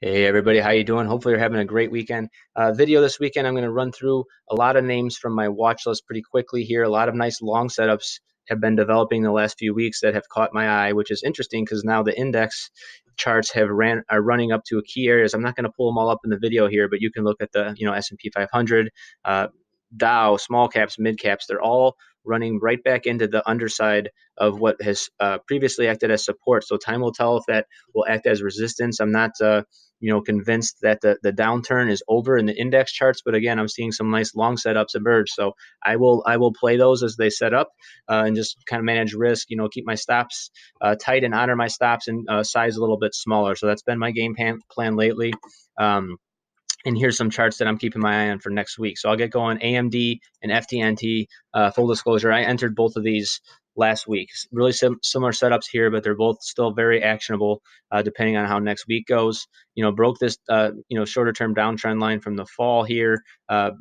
Hey everybody, how you doing? Hopefully you're having a great weekend. Video this weekend, I'm going to run through a lot of names from my watch list pretty quickly here. A lot of nice long setups have been developing the last few weeks that have caught my eye, which is interesting because now the index charts are running up to key areas. I'm not going to pull them all up in the video here, but you can look at the S&P 500, uh, Dow, small caps, mid caps. They're all running right back into the underside of what has previously acted as support. So time will tell if that will act as resistance. I'm not convinced that the downturn is over in the index charts, but again, I'm seeing some nice long setups emerge. So I will play those as they set up and just kind of manage risk. Keep my stops tight and honor my stops and size a little bit smaller. So that's been my game plan lately. And here's some charts that I'm keeping my eye on for next week. So I'll get going. AMD and FTNT. Full disclosure, I entered both of these last week. Really similar setups here, but they're both still very actionable depending on how next week goes. Broke this shorter term downtrend line from the fall here.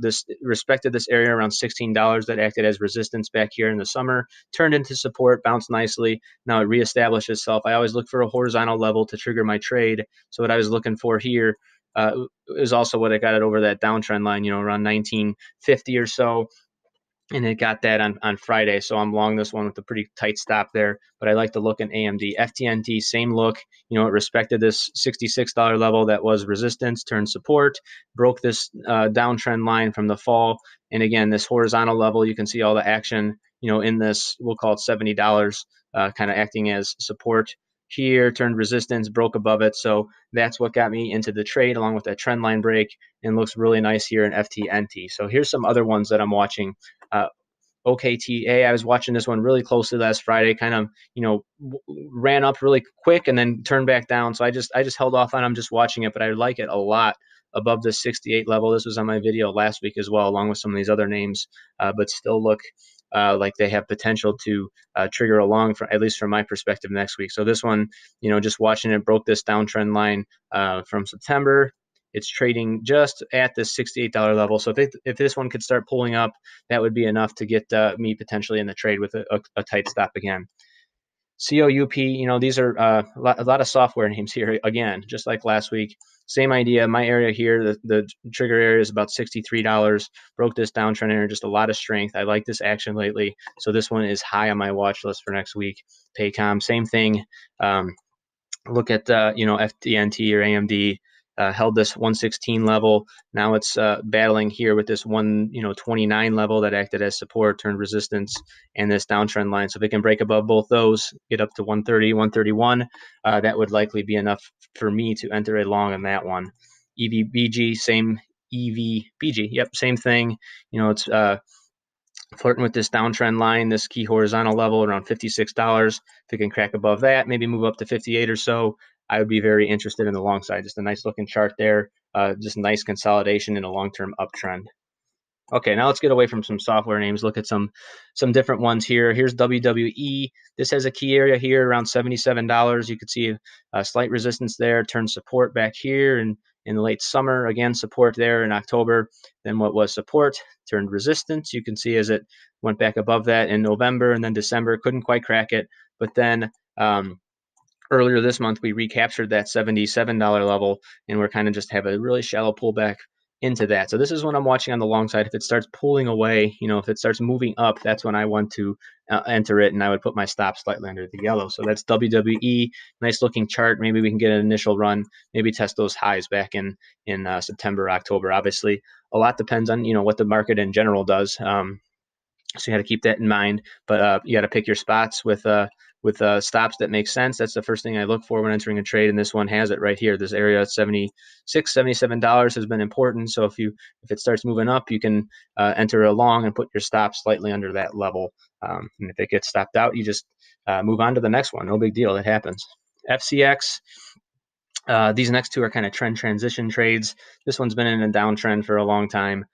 This respected this area around $16 that acted as resistance back here in the summer. Turned into support, bounced nicely. Now it reestablished itself. I always look for a horizontal level to trigger my trade. So what I was looking for here is also what I got it over that downtrend line, around 1950 or so. And it got that on Friday. So I'm long this one with a pretty tight stop there. But I like to look at AMD. FTNT, same look. It respected this $66 level that was resistance, turned support, broke this downtrend line from the fall. And again, this horizontal level, you can see all the action, in this, we'll call it $70, kind of acting as support here, turned resistance, broke above it. So that's what got me into the trade along with that trend line break, and looks really nice here in FTNT. So here's some other ones that I'm watching. OKTA, I was watching this one really closely last Friday, kind of, ran up really quick and then turned back down. So I just held off on. I'm just watching it, but I like it a lot above the 68 level. This was on my video last week as well, along with some of these other names, but still look like they have potential to trigger along, at least from my perspective, next week. So this one, just watching it, broke this downtrend line from September. It's trading just at the $68 level. So if this one could start pulling up, that would be enough to get me potentially in the trade with a tight stop again. COUP, these are a lot of software names here. Again, just like last week, same idea. My area here, the trigger area is about $63. Broke this downtrend area, just a lot of strength. I like this action lately. So this one is high on my watch list for next week. Paycom, same thing. Look at FTNT or AMD. Held this 116 level. Now it's battling here with this 129 level that acted as support, turned resistance, and this downtrend line. So if it can break above both those, get up to 130, 131, that would likely be enough for me to enter a long on that one. EVBG, same EVBG. Yep, same thing. It's flirting with this downtrend line, this key horizontal level around $56. If it can crack above that, maybe move up to 58 or so, I would be very interested in the long side. Just a nice looking chart there. Just nice consolidation in a long-term uptrend. Okay, now let's get away from some software names. Look at some different ones here. Here's WWE. This has a key area here around $77. You could see a slight resistance there. Turn support back here in the late summer. Again, support there in October. Then what was support turned resistance. You can see as it went back above that in November and then December. Couldn't quite crack it. But then earlier this month, we recaptured that $77 level, and we're kind of just have a really shallow pullback into that. So this is what I'm watching on the long side. If it starts pulling away, if it starts moving up, that's when I want to enter it, and I would put my stop slightly under the yellow. So that's WWE. Nice looking chart. Maybe we can get an initial run, maybe test those highs back in September, October. Obviously, a lot depends on what the market in general does. So you got to keep that in mind, but you got to pick your spots with stops that make sense. That's the first thing I look for when entering a trade, and this one has it right here. This area at $76, $77 has been important. So if it starts moving up, you can enter a long and put your stop slightly under that level. And if it gets stopped out, you just move on to the next one. No big deal. It happens. FCX. These next two are kind of trend transition trades. This one's been in a downtrend for a long time.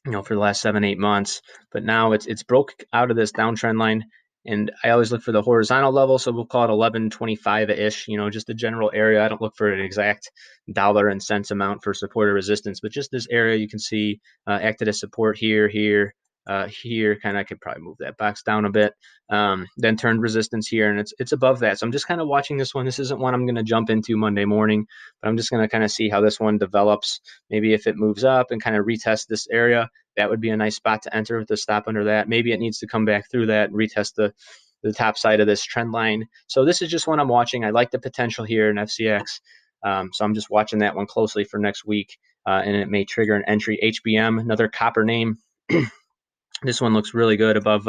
For the last 7-8 months, but now it's broke out of this downtrend line, and I always look for the horizontal level, so we'll call it 1125-ish, just a general area. I don't look for an exact dollar and cents amount for support or resistance, but just this area you can see acted as support here, here. Kind of, I could probably move that box down a bit. Then turned resistance here, and it's above that. So I'm just kind of watching this one. This isn't one I'm going to jump into Monday morning, but I'm just going to kind of see how this one develops. Maybe if it moves up and kind of retest this area, that would be a nice spot to enter with the stop under that. Maybe it needs to come back through that and retest the top side of this trend line. So this is just one I'm watching. I like the potential here in FCX. So I'm just watching that one closely for next week, and it may trigger an entry. HBM, another copper name. This one looks really good above,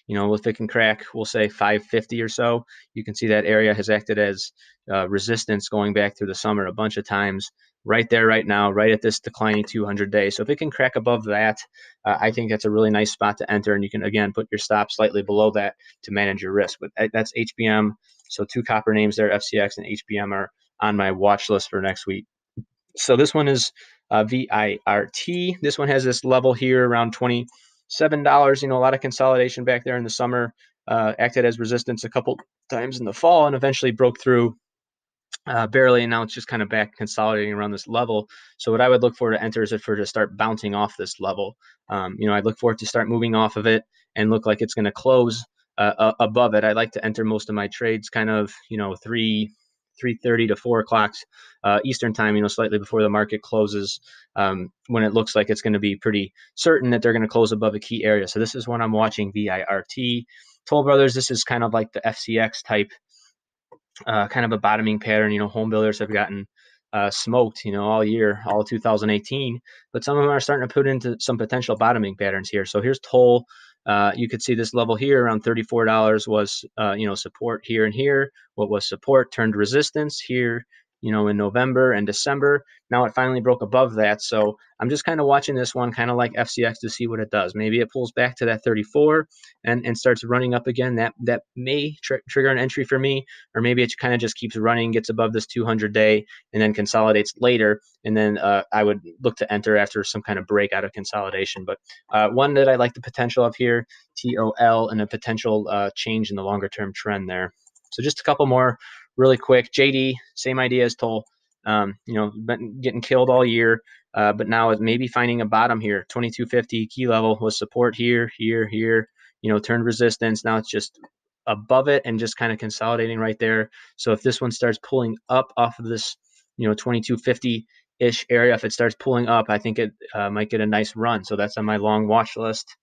if it can crack, we'll say 550 or so. You can see that area has acted as resistance going back through the summer a bunch of times. Right there, right now, right at this declining 200 day. So if it can crack above that, I think that's a really nice spot to enter. And you can, again, put your stop slightly below that to manage your risk. But that's HBM. So two copper names there, FCX and HBM, are on my watch list for next week. So this one is VIRT. This one has this level here around $27. A lot of consolidation back there in the summer, acted as resistance a couple times in the fall, and eventually broke through barely, and now it's just kind of back consolidating around this level. So what I would look for to enter is for it to start bouncing off this level. I'd look for it to start moving off of it and look like it's going to close above it. I like to enter most of my trades kind of 3:30 to 4 o'clock Eastern time, slightly before the market closes, when it looks like it's going to be pretty certain that they're going to close above a key area. So this is when I'm watching VIRT. Toll Brothers, this is kind of like the FCX type, kind of a bottoming pattern. Home builders have gotten smoked, all year, all of 2018, but some of them are starting to put into some potential bottoming patterns here. So here's Toll. You could see this level here around $34 was, support here and here. What was support turned resistance here, in November and December. Now it finally broke above that. So I'm just kind of watching this one, kind of like FCX, to see what it does. Maybe it pulls back to that 34 and starts running up again. That may trigger an entry for me, or maybe it kind of just keeps running, gets above this 200 day, and then consolidates later. And then I would look to enter after some kind of break out of consolidation. But one that I like the potential of here, TOL, and a potential change in the longer term trend there. So just a couple more really quick. JD, same idea as Toll. Been getting killed all year, but now it's maybe finding a bottom here. 2250 key level was support here, here. Turned resistance. Now it's just above it and just kind of consolidating right there. So if this one starts pulling up off of this, 2250-ish area, if it starts pulling up, I think it might get a nice run. So that's on my long watch list.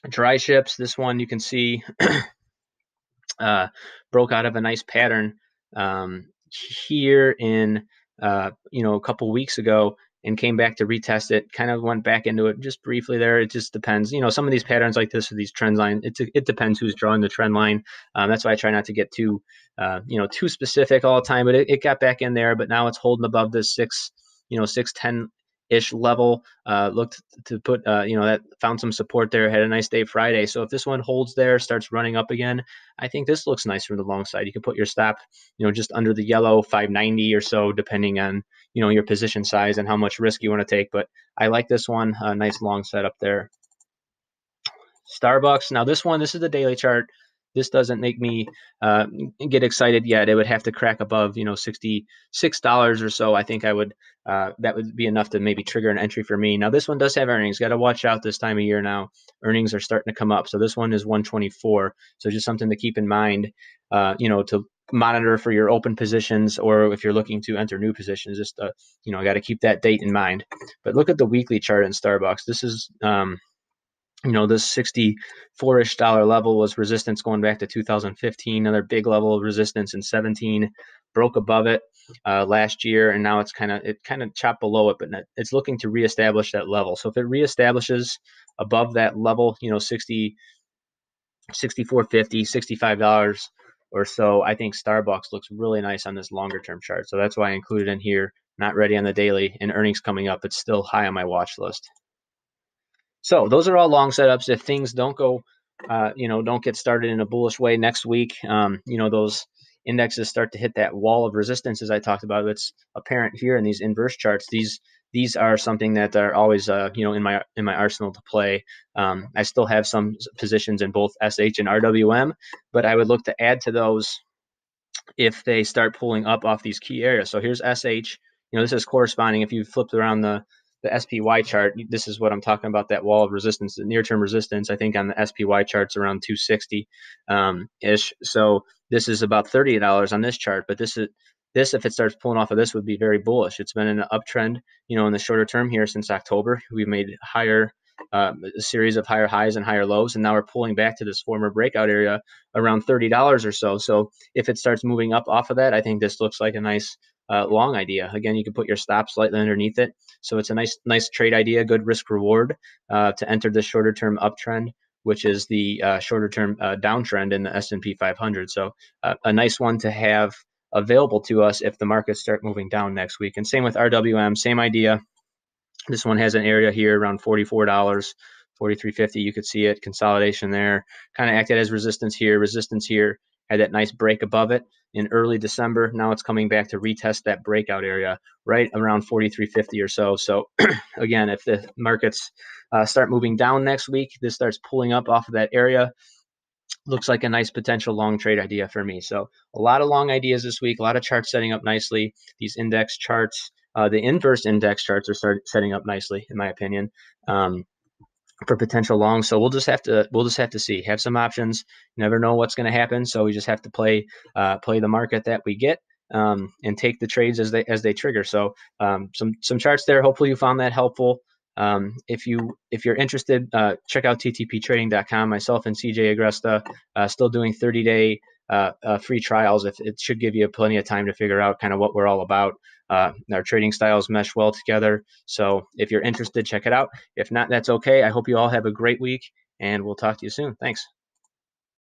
Dry ships, this one you can see broke out of a nice pattern here in a couple weeks ago, and came back to retest it. Kind of went back into it just briefly there. It just depends. Some of these patterns like this, or these trend lines, it depends who's drawing the trend line. That's why I try not to get too specific all the time. But it got back in there, but now it's holding above this 610 ish level. Looked to put that found some support there, had a nice day Friday. So if this one holds there, starts running up again, I think this looks nice from the long side. You can put your stop just under the yellow 590 or so, depending on your position size and how much risk you want to take. But I like this one, a nice long setup there. Starbucks, now this is the daily chart. This doesn't make me get excited yet. It would have to crack above, $66 or so. I think I would, that would be enough to maybe trigger an entry for me. Now this one does have earnings. Got to watch out this time of year now. Earnings are starting to come up. So this one is 124. So just something to keep in mind, to monitor for your open positions, or if you're looking to enter new positions, just, got to keep that date in mind. But look at the weekly chart in Starbucks. This is, this $64-ish level was resistance going back to 2015. Another big level of resistance in 17, broke above it last year, and now it kind of chopped below it, but it's looking to reestablish that level. So if it reestablishes above that level, 64.50, $65 or so, I think Starbucks looks really nice on this longer term chart. So that's why I included in here. Not ready on the daily, and earnings coming up. It's still high on my watch list. So those are all long setups. If things don't go, don't get started in a bullish way next week, those indexes start to hit that wall of resistance, as I talked about. It's apparent here in these inverse charts. These are something that are always, in my arsenal to play. I still have some positions in both SH and RWM, but I would look to add to those if they start pulling up off these key areas. So here's SH. This is corresponding. If you flipped around the the SPY chart, this is what I'm talking about, that wall of resistance, the near-term resistance, I think on the SPY chart's around 260 ish. So this is about $30 on this chart, but this, if it starts pulling off of this, would be very bullish. It's been in an uptrend, in the shorter term here since October. We've made a series of higher highs and higher lows, and now we're pulling back to this former breakout area around $30 or so. So if it starts moving up off of that, I think this looks like a nice long idea. Again, you can put your stop slightly underneath it. So it's a nice trade idea, good risk reward to enter the shorter term uptrend, which is the shorter term downtrend in the S&P 500. So a nice one to have available to us if the markets start moving down next week. And same with RWM, same idea. This one has an area here around $44, $43.50. You could see it, consolidation there, kind of acted as resistance here, had that nice break above it in early December. Now it's coming back to retest that breakout area right around $43.50 or so. So again, if the markets start moving down next week, this starts pulling up off of that area. Looks like a nice potential long trade idea for me. So a lot of long ideas this week, a lot of charts setting up nicely. These index charts, the inverse index charts are setting up nicely, in my opinion, for potential long. So we'll just have to see. Have some options. You never know what's going to happen. So we just have to play the market that we get and take the trades as they trigger. So some charts there. Hopefully you found that helpful. If you're interested, check out ttptrading.com. Myself and CJ Agresta still doing 30-day free trials. If it should give you plenty of time to figure out kind of what we're all about. Our trading styles mesh well together. So if you're interested, check it out. If not, that's okay. I hope you all have a great week, and we'll talk to you soon. Thanks.